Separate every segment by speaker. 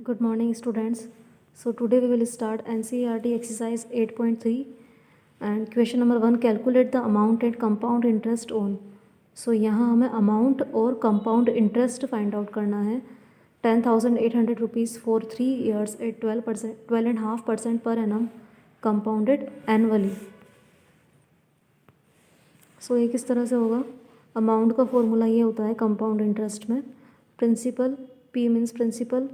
Speaker 1: Good morning, students. So today we will start NCERT exercise 8.3 and question number 1, calculate the amount and compound interest on. So यहाँ हमें amount और compound interest find out करना है. 10,800 rupees for 3 years at 12.5% per annum compounded annually. So ये किस तरह से होगा? अमाउंट का फॉर्मूला ये होता है कंपाउंड इंटरेस्ट में, principal P means principal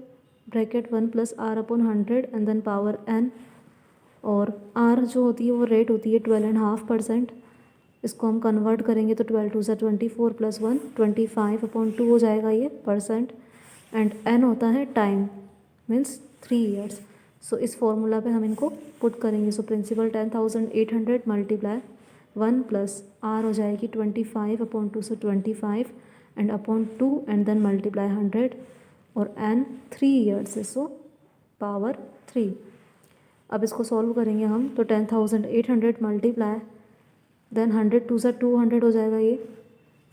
Speaker 1: bracket 1 plus R upon 100 and then power N, और R जो होती है वो रेट होती है 12.5%. इसको हम कन्वर्ट करेंगे तो 12 2 सा 24 प्लस 1 25 अपॉन 2 हो जाएगा ये परसेंट, एंड N होता है टाइम मीन्स 3 ईयर्स. सो इस फॉर्मूला पे हम इनको पुट करेंगे. So principal 10,800 multiply 1 plus R हो जाएगी 25 अपॉन 2 से 25 and upon 2 and then multiply 100, और N 3 ईयर्स है सो पावर 3. अब इसको सॉल्व करेंगे हम तो 10,800 मल्टीप्लाई देन 100 2 सा 200 हो जाएगा ये,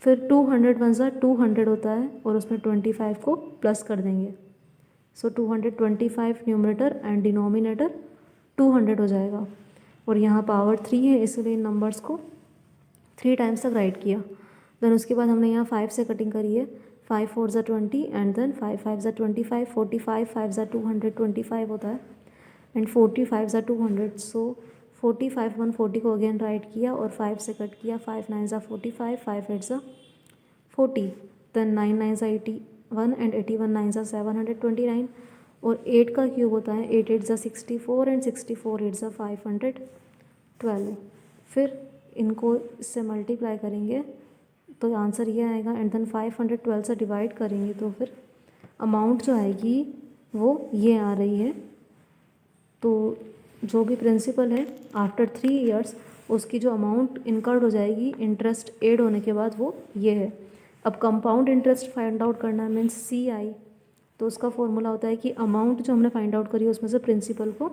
Speaker 1: फिर 200 1 सा 200 होता है और उसमें 25 को प्लस कर देंगे. सो 225 न्यूमरेटर एंड डिनोमिनेटर 200 हो जाएगा, और यहाँ पावर 3 है इसलिए इन नंबर्स को 3 टाइम्स तक राइट किया. देन उसके बाद हमने यहाँ 5 से कटिंग करी है. 5 4 ज़ा 20 एंड देन 5 5 ज़ा 25 45 5 ज़ा 225 होता है एंड 45 ज़ा 200. सो 45 140 को अगेन राइट किया और 5 से कट किया. 5 9 ज़ा 45 5 8 ज़ा 40 देन 9 9 ज़ा 81 एंड 81 9 ज़ा 729, और 8 का क्यूब होता है 8 8 ज़ा 64 एंड 64 8 ज़ा 512. फिर इनको इससे मल्टीप्लाई करेंगे तो आंसर ये आएगा, एंड देन 512 से डिवाइड करेंगे तो फिर अमाउंट जो आएगी वो ये आ रही है. तो जो भी प्रिंसिपल है आफ्टर 3 ईयर्स उसकी जो अमाउंट इनकर्ड हो जाएगी इंटरेस्ट एड होने के बाद वो ये है. अब कंपाउंड इंटरेस्ट फाइंड आउट करना है मीन्स CI, तो उसका फॉर्मूला होता है कि अमाउंट जो हमने फाइंड आउट करी है उसमें से प्रिंसिपल को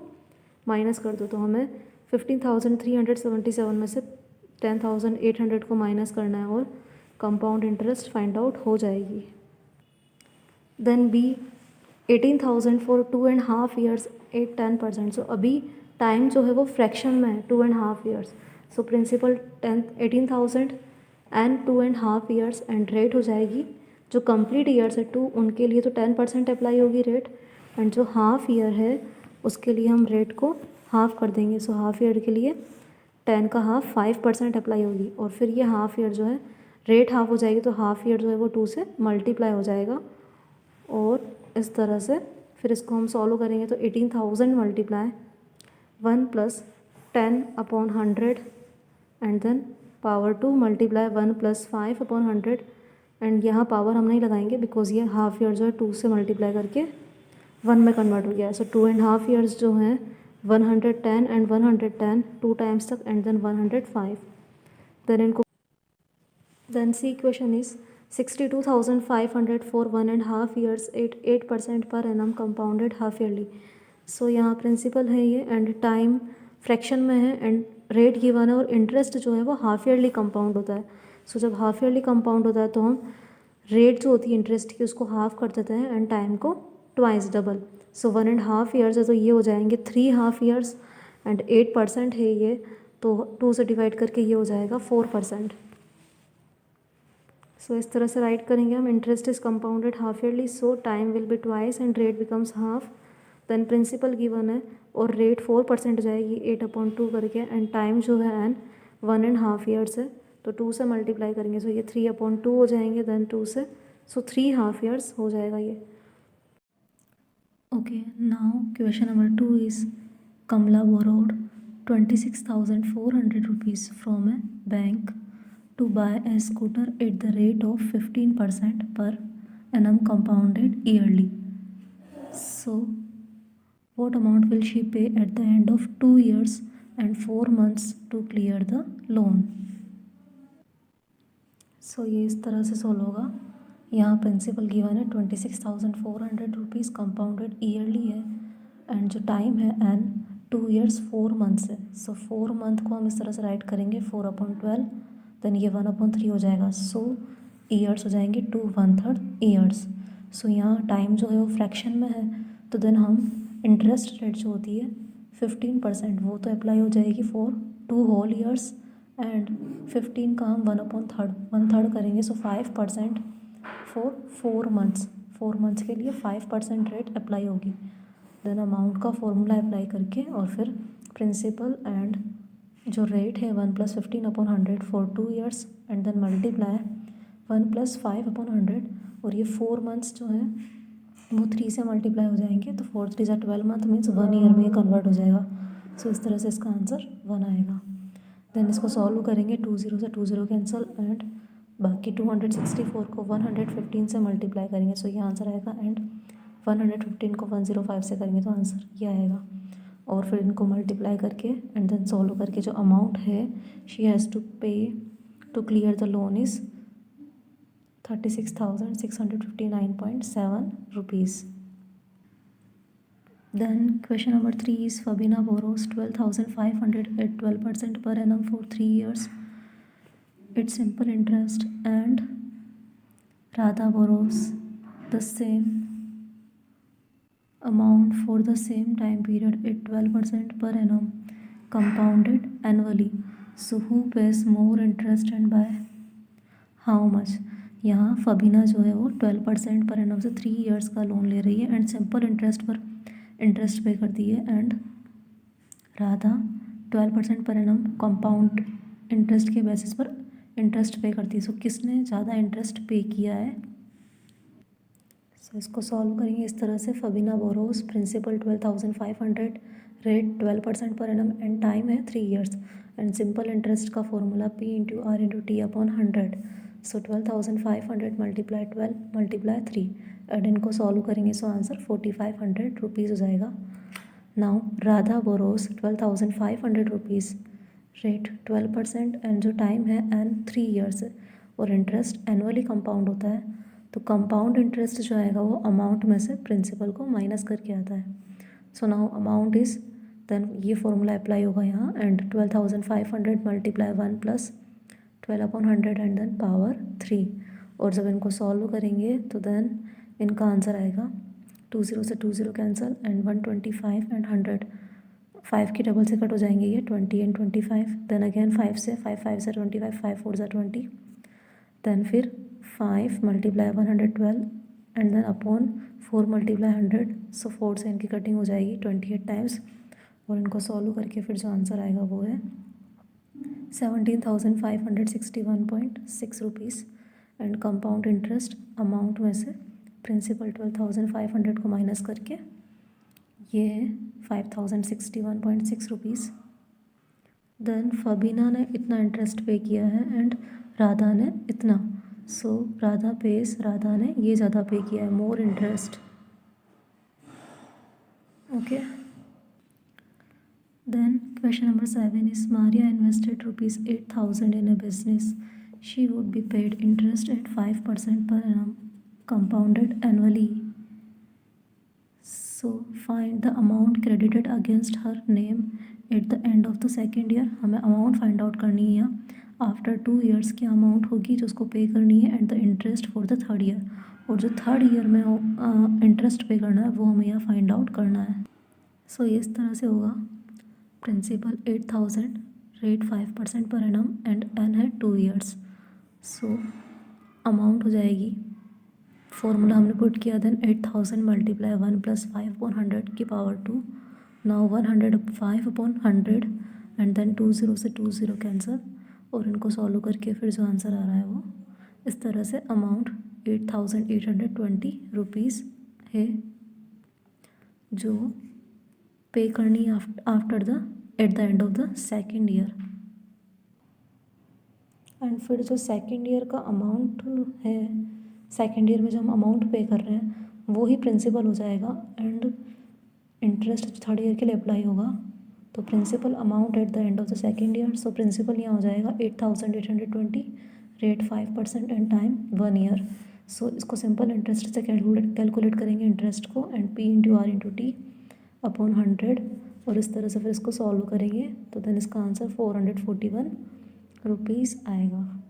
Speaker 1: माइनस कर दो. तो हमें 15,377 में से 10,800 को माइनस करना है और कंपाउंड इंटरेस्ट फाइंड आउट हो जाएगी. Then B 18,000 for 2.5 years at 10%. So अभी टाइम जो है वो फ्रैक्शन में है 2.5 years. So principal 18,000 and 2.5 years and rate हो जाएगी जो कंप्लीट ईयर्स है 2 उनके लिए तो 10% अप्लाई होगी रेट, एंड जो हाफ ईयर है उसके लिए हम रेट को हाफ कर देंगे. सो हाफ ईयर के लिए 10 का हाफ 5% अप्लाई होगी, और फिर ये हाफ ईयर जो है रेट हाफ हो जाएगी तो हाफ ईयर जो है वो 2 से मल्टीप्लाई हो जाएगा, और इस तरह से फिर इसको हम सॉल्व करेंगे तो 18,000 multiply 1 plus 10 upon 100 and then power 2 multiply 1 plus 5 upon 100, and यहाँ पावर हम नहीं लगाएंगे बिकॉज ये हाफ ईयर जो है 2 से मल्टीप्लाई करके 1 में कन्वर्ट हो गया है. सो 2.5 ईयर्स जो हैं 110 एंड 110 2 टाइम्स तक एंड देन 105. देन इनको then C equation is 62,500 for 1.5 years at 8% per annum compounded half yearly. So यहाँ प्रिंसिपल है ये एंड टाइम फ्रैक्शन में है एंड रेट गिवन है, और इंटरेस्ट जो है वो हाफ ईयरली कंपाउंड होता है. सो जब हाफ ईयरली कंपाउंड होता है तो हम रेट जो होती है इंटरेस्ट की उसको हाफ कर देते हैं एंड टाइम को ट्वाइस डबल. सो 1.5 ईयर्स है तो ये हो जाएंगे 3 हाफ ईयर्स एंड 8% है ये, तो 2 से डिवाइड करके ये हो जाएगा 4%. सो इस तरह से राइट करेंगे हम, interest is compounded half yearly so time will be twice and rate becomes half. Then principal given है और रेट 4% हो जाएगी 8/2 करके, एंड टाइम जो है एन 1.5 ईयर्स है तो 2 से मल्टीप्लाई करेंगे सो ये 3/2 हो जाएंगे, देन 2 से सो 3 हाफ ईयर्स हो जाएगा ये. Okay, now question number 2 is Kamla borrowed 26,400 rupees from a bank to buy a scooter at the rate of 15% per annum compounded yearly. So, what amount will she pay at the end of 2 years and 4 months to clear the loan? So, ये इस तरह से solve होगा. यहाँ principal given है 26,400 rupees compounded yearly है, and जो time है एन 2 ईयर्स 4 मंथ्स है. सो 4 मंथ को हम इस तरह से राइट करेंगे 4/12, देन ये 1/3 हो जाएगा. सो ईयर्स हो जाएंगे 2 1/3 ईयर्स. सो यहाँ टाइम जो है वो फ्रैक्शन में है, तो देन हम इंटरेस्ट रेट जो होती है 15% वो तो अप्लाई हो जाएगी फॉर 2 होल ईयर्स, एंड 15 का हम 1/3 करेंगे, सो 5% फॉर 4 मंथ्स के लिए 5% रेट अप्लाई होगी। देन अमाउंट का फॉर्मूला अप्लाई करके और फिर प्रिंसिपल एंड जो रेट है 1 + 15/100 for 2 years, and then multiply 1 + 5/100, और ये 4 मंथ्स जो है वो 3 से मल्टीप्लाई हो जाएंगे, तो 4 × 3 = 12 मंथ, मीन्स 1 ईयर में ये कन्वर्ट हो जाएगा। सो इस तरह से इसका आंसर 1 आएगा। देन इसको सॉल्व करेंगे, 2 0 से 2 0 कैंसिल, एंड बाकी 264 को 115 से मल्टीप्लाई करेंगे, सो ये आंसर आएगा, एंड 115 को 105 से करेंगे तो आंसर ये आएगा। और फिर इनको मल्टीप्लाई करके एंड देन सॉल्व करके जो अमाउंट है she has to pay to clear the loan is 36,659.7 rupees. Then question number 3 is Fabina borrows 12,500 at 12% per annum for 3 years. It's simple interest, and Radha borrows the same amount for the same time period at 12% per annum compounded annually. So who pays more interest and by how much? यहाँ फबीना जो है वो 12% per annum से 3 years का loan ले रही है and simple interest पर इंटरेस्ट पे करती है, and Radha 12% per annum compound interest के बेसिस पर इंटरेस्ट पे करती है। सो किसने ज़्यादा इंटरेस्ट पे किया है? सो इसको सॉल्व करेंगे इस तरह से, फबीना borrows principal 12,500, rate 12% per annum, and time है 3 ईयर्स, एंड सिंपल इंटरेस्ट का formula P × R × T/100। So 12,500 × 12 × 3, and इनको सॉल्व करेंगे सो आंसर 4,500 रुपीज़ हो जाएगा। Now Radha borrows 12,500 rupees, rate 12%, and जो टाइम है एंड 3 ईयर्स है, और इंटरेस्ट एनुअली कंपाउंड होता है, तो कंपाउंड इंटरेस्ट जो आएगा वो अमाउंट में से प्रिंसिपल को माइनस करके आता है। So now amount is, then ये फॉर्मूला अप्लाई होगा यहाँ, एंड 12,500 × 1 + 12/100 एंड देन पावर 3, और जब इनको सॉल्व करेंगे तो देन इनका आंसर आएगा 2 0 से 2 0 कैंसिल, एंड 125 एंड 100, 5 की डबल से कट हो जाएंगे ये 20 एंड 25, देन अगेन 5 से 5 से 25, 5 4 = 20, देन फिर 5 × 112 एंड देन अपॉन 4 × 100, सो 4 से इनकी कटिंग हो जाएगी 28 टाइम्स, और इनको सॉल्व करके फिर जो आंसर आएगा वो है 17,561.6 rupees, and compound interest amount में से प्रिंसिपल 12,500 को माइनस करके ये है 5,061.6 रुपीज़। देन फबीना ने इतना इंटरेस्ट पे किया है एंड राधा ने इतना, सो राधा ने ये ज़्यादा पे किया है, more interest. Okay, then question number 7 is Maria invested ₹8,000 in a business. She would be paid interest at 5% per annum compounded annually. So find the amount credited against her name at the end of the second year. हमें amount find out करनी है यहाँ, after 2 years की amount होगी जो उसको पे करनी है, and the interest for the 3rd year, और जो 3rd ईयर में इंटरेस्ट पे करना है वो हमें यहाँ फाइंड आउट करना है। सो ये इस तरह से होगा, principal 8,000, rate 5% per annum, and N है 2 ईयर्स, सो अमाउंट हो जाएगी, फॉर्मूला हमने पुट किया, देन 8,000 × 1 + 5/100 की पावर 2, नाउ 105/100, एंड देन 2 0 से 2 0 कैंसिल, और इनको सॉल्व करके फिर जो आंसर आ रहा है वो इस तरह से, अमाउंट 8,820 रुपीज़ है जो पे करनी after the eight the end of the second year. And फिर जो सेकेंड ईयर का अमाउंट है, सेकेंड ईयर में जो हम अमाउंट पे कर रहे हैं वो ही प्रिंसिपल हो जाएगा, एंड इंटरेस्ट 3rd ईयर के लिए अप्लाई होगा, तो principal amount at the end of the second year, so principal यहाँ हो जाएगा 8,820, rate 5% and time 1 year. So इसको सिंपल इंटरेस्ट से कैलकुलेट करेंगे इंटरेस्ट को, एंड P × R × T/100, और इस तरह से फिर इसको सॉल्व करेंगे, तो देन इसका आंसर 441 रुपीज़ आएगा।